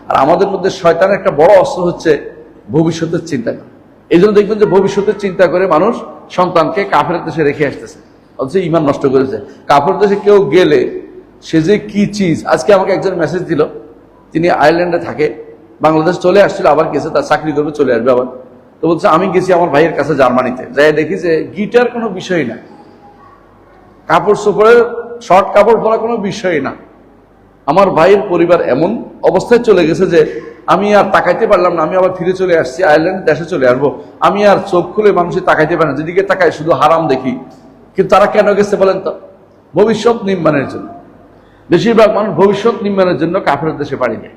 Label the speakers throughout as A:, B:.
A: আর আমাদের মধ্যে শয়তানের একটা বড় অস্ত্র হচ্ছে ভবিষ্যতের চিন্তা করা। এই জন্য দেখবেন যে ভবিষ্যতের চিন্তা করে মানুষ সন্তানকে কাফের দেশে রেখে আসতেছে, অথচ ইমান নষ্ট করেছে। কাফের দেশে কেউ গেলে সে যে কি চিজ, আজকে আমাকে একজন মেসেজ দিল, তিনি আয়ারল্যান্ডে থাকে, বাংলাদেশ চলে আসছিল, আবার গেছে, তার চাকরি করবে, চলে আসবে আবার। তো বলছে আমি গেছি আমার ভাইয়ের কাছে জার্মানিতে, যাই দেখি যে গিটার কোনো বিষয় না, কাপড় চোপড়ের শর্ট কাপড় পরা কোনো বিষয় না। আমার ভাইয়ের পরিবার এমন অবস্থায় চলে গেছে যে আমি আর তাকাইতে পারলাম না, আমি আবার ফিরে চলে আসছি, আয়ারল্যান্ড দেশে চলে আসবো, আমি আর চোখ খুলে মানুষের তাকাইতে পারি না, যেদিকে তাকাই শুধু হারাম দেখি। কিন্তু তারা কেন গেছে বলেন তো? ভবিষ্যৎ নির্মাণের জন্য। বেশিরভাগ মানুষ ভবিষ্যৎ নির্মাণের জন্য কাফের দেশে পাড়ি দেয়।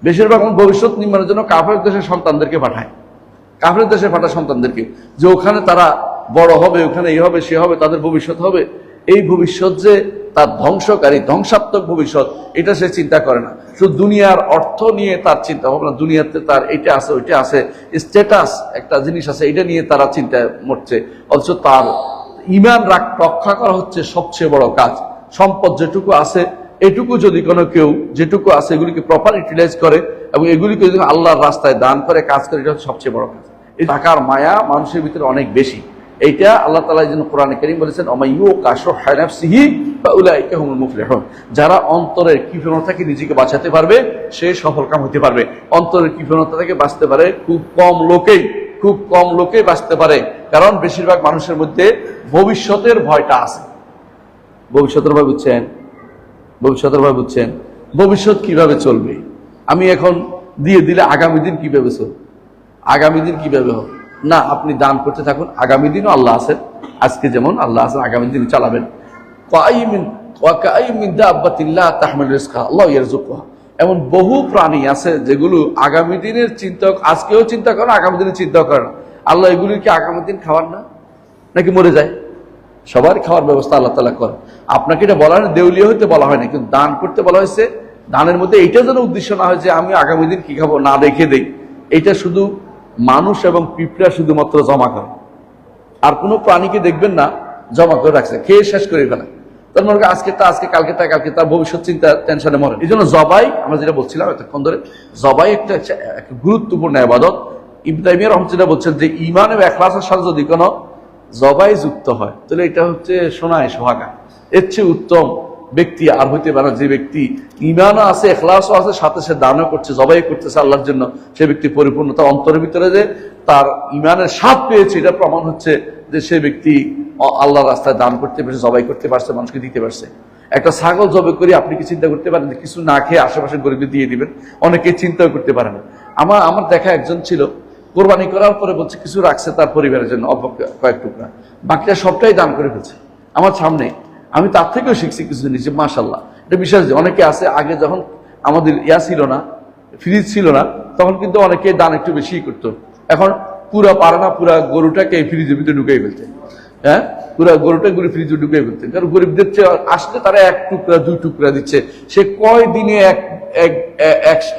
A: বেশিরভাগ মানুষ ভবিষ্যৎ নির্মাণের জন্য কাফের দেশের সন্তানদেরকে পাঠায়, কাফের দেশে পাঠায় সন্তানদেরকে, যে ওখানে তারা বড় হবে, ওখানে এই হবে সে হবে, তাদের ভবিষ্যৎ হবে। এই ভবিষ্যৎ যে তার ধ্বংসকারী, ধ্বংসাত্মক ভবিষ্যৎ, এটা সে চিন্তা করে না। শুধু দুনিয়ার অর্থ নিয়ে তার চিন্তা ভাবনা, দুনিয়াতে তার এইটা আছে ওইটা আছে, স্ট্যাটাস একটা জিনিস আছে, এটা নিয়ে তারা চিন্তায় মরছে। অথচ তার ঈমান রক্ষা করা হচ্ছে সবচেয়ে বড় কাজ। সম্পদ যেটুকু আছে, এটুকু যদি কোনো কেউ যেটুকু আছে এগুলিকে প্রপার ইউটিলাইজ করে এবং এগুলিকে যদি আল্লাহর রাস্তায় দান করে, কাজ করে, এটা হচ্ছে সবচেয়ে বড় কাজ। এই টাকার মায়া মানুষের ভিতরে অনেক বেশি। এইটা আল্লাহ তাআলা এই জন্য কোরআনে কারীম বলেছেন, ওমাইয়ুকা শুহ্হা নাফসিহি ফাউলাইকা হুমুল মুফলিহুন। যারা অন্তরের কৃপণতা থেকে নিজেকে বাঁচাতে পারবে সে সফলকাম হতে পারবে। অন্তরের কৃপণতা থেকে বাঁচতে পারে খুব কম লোকেই বাঁচতে পারে, কারণ বেশিরভাগ মানুষের মধ্যে ভবিষ্যতের ভয়টা আছে। ভবিষ্যতের ভয় বুঝছেন? ভবিষ্যৎ কিভাবে চলবে, আমি এখন দিয়ে দিলে আগামী দিন কিভাবে চলবে, আগামী দিন কিভাবে হবে না। আপনি দান করতে থাকুন, আগামী দিনও আল্লাহ আছেন, আজকে যেমন আল্লাহ আছেন, আগামী দিন চালাবেন। এমন বহু প্রাণী আছে যেগুলো আগামী দিনের চিন্তা, আজকেও চিন্তা করে, আগামী দিনের চিন্তা করে না। আল্লাহ এগুলির কি আগামী দিন খাওয়ার না, নাকি মরে যায়? সবার খাওয়ার ব্যবস্থা আল্লাহ তাআলা করে। আপনাকে এটা বলা হয় না, দেউলিয়া হইতে বলা হয় না, কিন্তু দান করতে বলা হয়েছে। দানের মধ্যে এইটা যেন উদ্দেশ্য না হয় যে আমি আগামী দিন কি খাবো না রেখে দেই। এটা শুধু মানুষ এবং পিঁপড়া শুধুমাত্র জমা করে, আর কোনো প্রাণীকে দেখবেন না জমা করে রাখছে, খেয়ে শেষ করে ফেলে। তার মানে আজকে কালকে তার ভবিষ্যৎ চিন্তা টেনশনে মরে। এই জন্য জবাই, আমরা যেটা বলছিলাম এতক্ষণ ধরে, জবাই একটা গুরুত্বপূর্ণ ইবাদত। ইবনে তাইমিয়া রাহমাতুল্লাহ বলছেন যে ঈমান এবং ইখলাসের সাথে যদি কোনো জবাই যুক্ত হয় তাহলে এটা হচ্ছে সোনায় সোহাগা। এর চেয়ে উত্তম ব্যক্তি আর হইতে পারে না। যে ব্যক্তি ঈমানও আছে, ইখলাসও আছে, সাথে সে দানও করছে, জবাই করতেছে আল্লাহর জন্য, সে ব্যক্তি পরিপূর্ণ। তার অন্তরের ভিতরে যে তার ঈমানের স্বাদ পেয়েছে, এটা প্রমাণ হচ্ছে যে সে ব্যক্তি আল্লাহর রাস্তায় দান করতে পারছে, জবাই করতে পারছে, মানুষকে দিতে পারছে। একটা ছাগল জবাই করে আপনি কি চিন্তা করতে পারেন যে কিছু না খেয়ে আশেপাশে গরিবদের দিয়ে দিবেন? অনেকে চিন্তাও করতে পারে না। আমার দেখা একজন ছিল, কোরবানি করার পরে বলছে কিছু রাখছে তার পরিবারের জন্য, অল্প কয়েক টুকরা, বাকিটা সবটাই দান করে ফেলছে আমার সামনে। আমি তার থেকেও শিখছি কিছু জিনিস, মাশাআল্লাহ। এটা বিশ্বাস যে অনেকে আছে, আগে যখন আমাদের ছিল না, ফ্রিজ ছিল না, তখন কিন্তু অনেকে দান একটু বেশি করতো। এখন পুরা পারে না, পুরা গরুটাকে ফ্রিজের ভিতরে ঢুকাই ফেলতে, হ্যাঁ, পুরা গরুটা ফ্রিজে ঢুকাই ফেলতে। কারণ গরিবদের চেয়ে আসলে তারা 1 টুকরা 2 টুকরা দিচ্ছে, সে কয় দিনে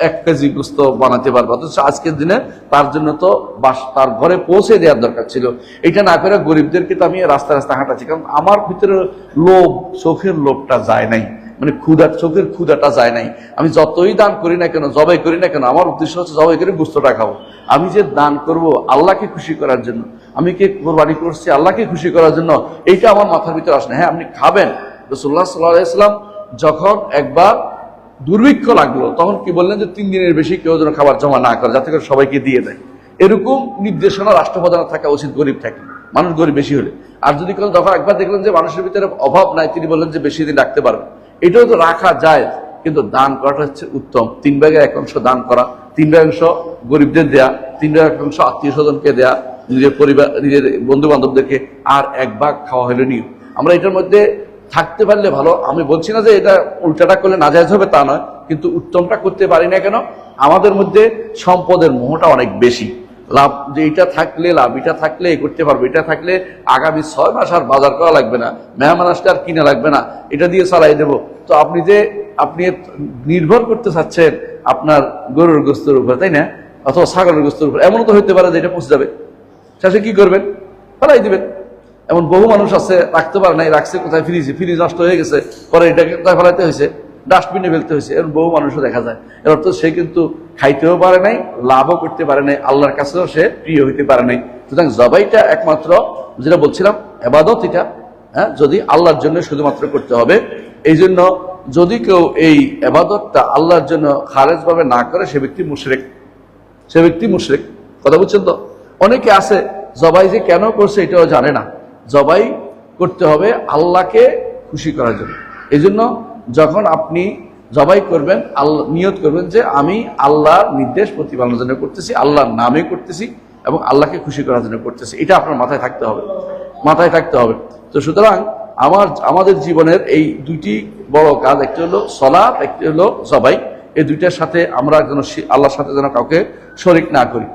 A: এক কেজি গোস্ত বানাতে পারবে, অথচ আজকের দিনে তার জন্য তো তার ঘরে পৌঁছে দেওয়ার দরকার ছিল। এটা না করে গরিবদেরকে তো আমি রাস্তা হাঁটাচ্ছি, কারণ আমার ভিতরে লোভ, চোখের লোভটা যায় নাই, মানে চোখের ক্ষুধাটা যায় নাই। আমি যতই দান করি না কেন, জবাই করি না কেন, আমার উদ্দেশ্য হচ্ছে জবাই করে গোস্তটা খাবো। আমি যে দান করব আল্লাহকে খুশি করার জন্য, আমি কি কোরবানি করছি আল্লাহকে খুশি করার জন্য, এইটা আমার মাথার ভিতরে আসে না। হ্যাঁ, আপনি খাবেন। রাসূলুল্লাহ সাল্লাল্লাহু আলাইহি ওয়াসাল্লাম যখন একবার দুর্ভিক্ষ লাগলো, তখন কি বললেন যে 3 দিনের বেশি কেউ যেন খাবার জমা না করে, যাতে করে সবাইকে দিয়ে দেয়। এরকম নির্দেশনা রাষ্ট্রপ্রধানের থাকা উচিত, গরিব থাকে, মানুষ গরিব বেশি হলে। আর যদি কোনো যখন একবার দেখলেন যে মানুষের ভিতরে অভাব নাই, তিনি বললেন যে বেশি দিন রাখতে পারবেন, এটাও তো রাখা যায়, কিন্তু দান করাটা হচ্ছে উত্তম। 3 ভাগের 1 অংশ দান করা, 3 ভাগের অংশ গরিবদের দেয়া, 3 ভাগের 1 অংশ আত্মীয় স্বজনকে দেয়া, নিজের পরিবার, নিজের বন্ধু বান্ধবদেরকে, আর 1 ভাগ খাওয়া হলো নিয়ম। আমরা এটার মধ্যে থাকতে পারলে ভালো। আমি বলছি না যে এটা উল্টাটা করলে নাজায়েজ হবে, তা নয়, কিন্তু উত্তমটা করতে পারি না কেন? আমাদের মধ্যে সম্পদের মোহটা অনেক বেশি। লাভ, যে এটা থাকলে লাভ, এটা থাকলে করতে পারবো, এটা থাকলে আগামী 6 মাস আর বাজার করা লাগবে না, মেহমান আসলে আর কিনা লাগবে না, এটা দিয়ে চালাই দেবো। তো আপনি নির্ভর করতে চাচ্ছেন আপনার গরুর গোস্তের উপর, তাই না, অথবা ছাগলের গোস্তের উপর। এমন তো হইতে পারে যে এটা পৌঁছে যাবে, শেষে কি করবেন? ফেলাই দিবেন। এমন বহু মানুষ আছে রাখতে পারে নাই, রাখছে কোথায়? ফ্রিজ নষ্ট হয়ে গেছে, পরে এটাকে কোথায় ফেলাইতে হয়েছে? ডাস্টবিনে ফেলতে হয়েছে, এর বহু মানুষও দেখা যায়। এর অর্থ সে কিন্তু খাইতেও পারে নাই, লাভও করতে পারে নাই, আল্লাহর কাছেও সে প্রিয় হইতে পারে নাই। সুতরাং জবাইটা একমাত্র যেটা বলছিলাম এবাদত, এটা যদি আল্লাহর জন্য শুধুমাত্র করতে হবে। এই জন্য যদি কেউ এই এবাদতটা আল্লাহর জন্য খারেজ ভাবে না করে সে ব্যক্তি মুশরিক, সে ব্যক্তি মুশরিক। কথা বুঝছেন তো? অনেকে আছে জবাই যে কেন করছে এটাও জানে না। জবাই করতে হবে আল্লাহকে খুশি করার জন্য। এই জন্য যখন আপনি জবাই করবেন, আল্লাহ নিয়ত করবেন যে আমি আল্লাহর নির্দেশ প্রতিপালনের জন্য করতেছি, আল্লাহর নামে করতেছি এবং আল্লাহকে খুশি করার জন্য করতেছি। এটা আপনার মাথায় থাকতে হবে, মাথায় থাকতে হবে। তো সুতরাং আমাদের জীবনের এই দুইটি বড় কাজ, একটি হলো সলাত, একটি হলো জবাই। এই দুইটার সাথে আমরা যেন আল্লাহর সাথে যেন কাউকে শরিক না করি।